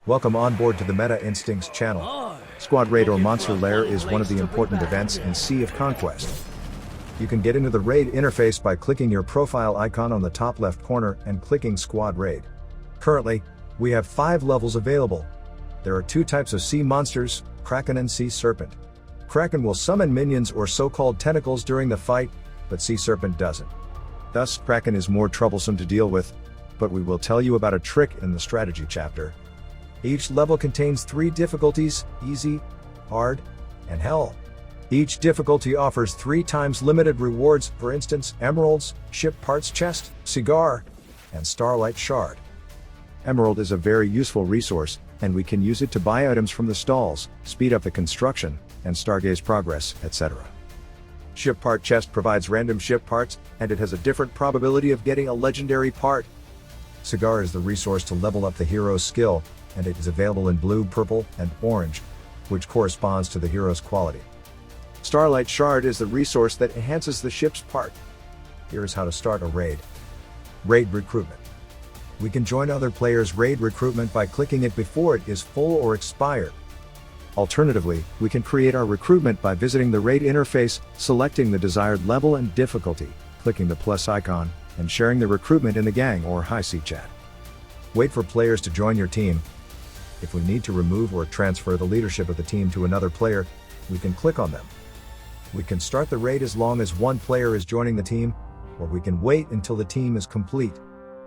Welcome on board to the Meta Instincts channel. Squad Raid or Monster Lair is one of the important events in Sea of Conquest. You can get into the raid interface by clicking your profile icon on the top left corner and clicking Squad Raid. Currently, we have 5 levels available. There are 2 types of sea monsters, Kraken and Sea Serpent. Kraken will summon minions or so-called tentacles during the fight, but Sea Serpent doesn't. Thus, Kraken is more troublesome to deal with, but we will tell you about a trick in the strategy chapter. Each level contains 3 difficulties: easy, hard, and hell. Each difficulty offers 3 times limited rewards, for instance, emeralds, ship parts chest, cigar, and starlight shard. Emerald is a very useful resource, and we can use it to buy items from the stalls, speed up the construction, and stargaze progress, etc. Ship part chest provides random ship parts, and it has a different probability of getting a legendary part. Cigar is the resource to level up the hero's skill, and it is available in blue, purple, and orange, which corresponds to the hero's quality. Starlight Shard is the resource that enhances the ship's part. Here is how to start a raid. Raid Recruitment. We can join other players' raid recruitment by clicking it before it is full or expired. Alternatively, we can create our recruitment by visiting the raid interface, selecting the desired level and difficulty, clicking the plus icon, and sharing the recruitment in the gang or high sea chat. Wait for players to join your team. If we need to remove or transfer the leadership of the team to another player, we can click on them. We can start the raid as long as 1 player is joining the team, or we can wait until the team is complete.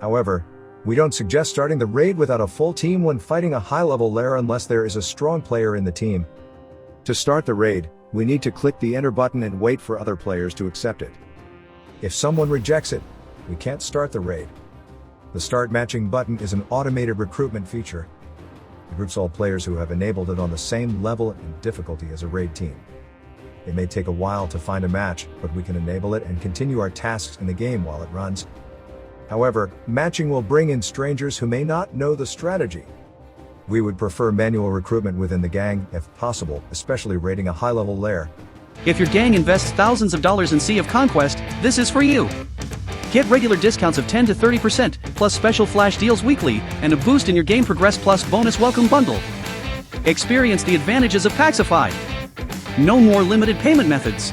However, we don't suggest starting the raid without a full team when fighting a high-level lair unless there is a strong player in the team. To start the raid, we need to click the enter button and wait for other players to accept it. If someone rejects it, we can't start the raid. The Start Matching button is an automated recruitment feature. It groups all players who have enabled it on the same level and difficulty as a raid team. It may take a while to find a match, but we can enable it and continue our tasks in the game while it runs. However, matching will bring in strangers who may not know the strategy. We would prefer manual recruitment within the gang, if possible, especially raiding a high-level lair. If your gang invests thousands of dollars in Sea of Conquest, this is for you. Get regular discounts of 10 to 30%, plus special flash deals weekly, and a boost in your game progress plus bonus welcome bundle. Experience the advantages of Packsify. No more limited payment methods.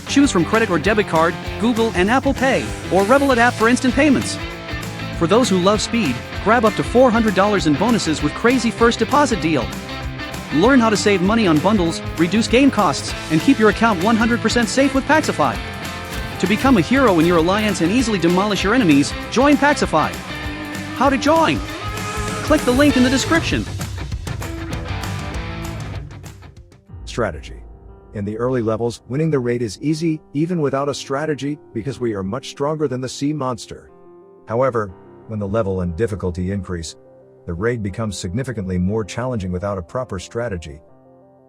Choose from credit or debit card, Google and Apple Pay, or Revolut app for instant payments. For those who love speed, grab up to $400 in bonuses with crazy first deposit deal. Learn how to save money on bundles, reduce game costs, and keep your account 100% safe with Packsify. To become a hero in your alliance and easily demolish your enemies, join Packsify. How to join? Click the link in the description. Strategy. In the early levels, winning the raid is easy, even without a strategy, because we are much stronger than the sea monster. However, when the level and difficulty increase, the raid becomes significantly more challenging without a proper strategy.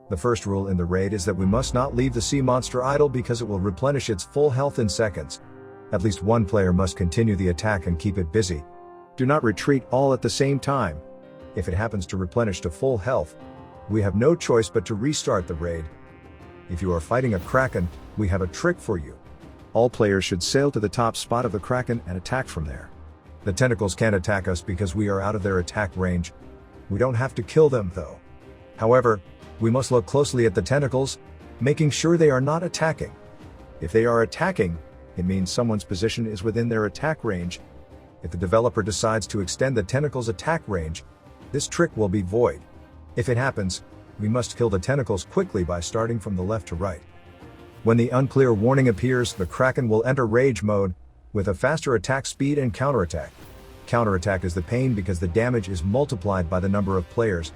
The first rule in the raid is that we must not leave the sea monster idle because it will replenish its full health in seconds. At least 1 player must continue the attack and keep it busy. Do not retreat all at the same time. If it happens to replenish to full health, we have no choice but to restart the raid. If you are fighting a Kraken, we have a trick for you. All players should sail to the top spot of the Kraken and attack from there. The tentacles can't attack us because we are out of their attack range. We don't have to kill them though. However, we must look closely at the tentacles, making sure they are not attacking. If they are attacking, it means someone's position is within their attack range. If the developer decides to extend the tentacles' attack range, this trick will be void. If it happens, we must kill the tentacles quickly by starting from the left to right. When the unclear warning appears, the Kraken will enter rage mode, with a faster attack speed and counterattack. Counterattack is the pain because the damage is multiplied by the number of players.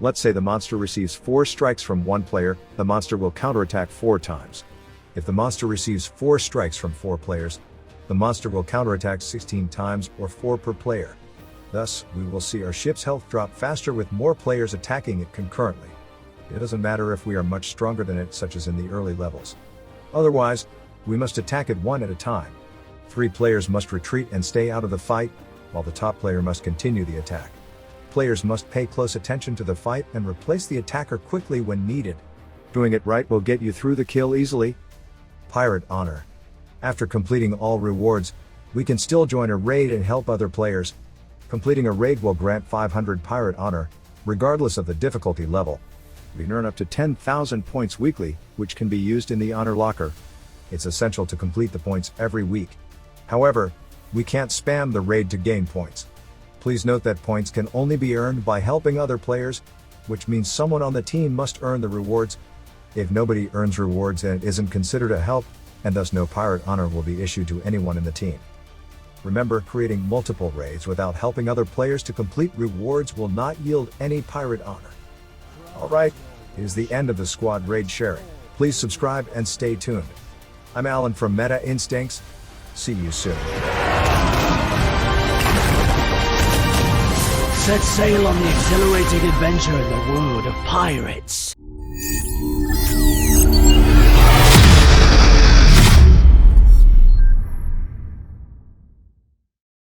Let's say the monster receives 4 strikes from 1 player, the monster will counterattack 4 times. If the monster receives 4 strikes from 4 players, the monster will counterattack 16 times or 4 per player. Thus, we will see our ship's health drop faster with more players attacking it concurrently. It doesn't matter if we are much stronger than it, such as in the early levels. Otherwise, we must attack it 1 at a time. 3 players must retreat and stay out of the fight, while the top player must continue the attack. Players must pay close attention to the fight and replace the attacker quickly when needed. Doing it right will get you through the kill easily. Pirate Honor. After completing all rewards, we can still join a raid and help other players. Completing a raid will grant 500 pirate honor, Regardless of the difficulty level, you can earn up to 10,000 points weekly, which can be used in the Honor Locker. It's essential to complete the points every week. However, we can't spam the raid to gain points. Please note that points can only be earned by helping other players, which means someone on the team must earn the rewards. If nobody earns rewards, then it isn't considered a help, and thus no pirate honor will be issued to anyone in the team. Remember, creating multiple raids without helping other players to complete rewards will not yield any pirate honor. Alright, it is the end of the squad raid sharing. Please subscribe and stay tuned. I'm Alan from Meta Instincts. See you soon. Set sail on the exhilarating adventure in the world of pirates.